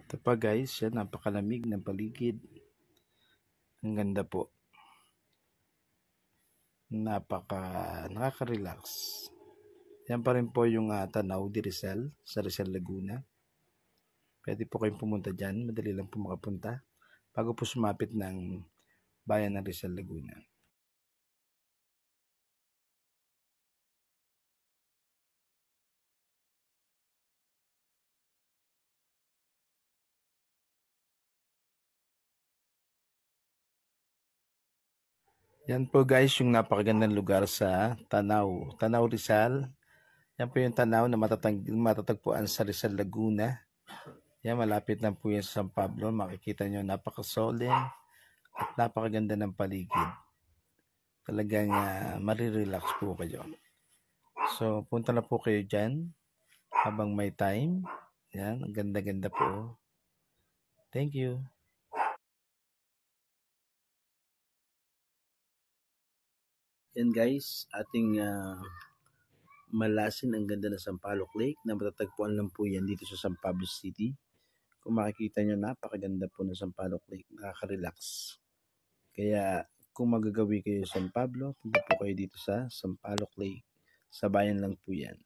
Ito pa guys, yan, napakalamig ng paligid. Ang ganda po. Nakaka-relax. Yan pa rin po yung tanaw di Rizal, sa Rizal Laguna. Pwede po kayong pumunta dyan, madali lang po makapunta. Bago po sumapit ng bayan ng Rizal Laguna. Yan po guys, yung napakagandang lugar sa Tanaw. Tanaw Rizal. Yan po yung tanaw na matatagpuan sa Rizal Laguna. Yan, malapit lang po yan sa San Pablo. Makikita nyo, napakasolid at napakaganda ng paligid. Talagang marirelax po kayo. So, punta na po kayo dyan habang may time. Yan, ang ganda-ganda po. Thank you. Yan guys, ating malasin ang ganda ng Sampaloc Lake na matatagpuan lang po yan dito sa San Pablo City. Kung makikita nyo, napakaganda po ng Sampaloc Lake, nakaka-relax. Kaya kung magagawi kayo sa San Pablo, punta po kayo dito sa Sampaloc Lake. Sa bayan lang po yan.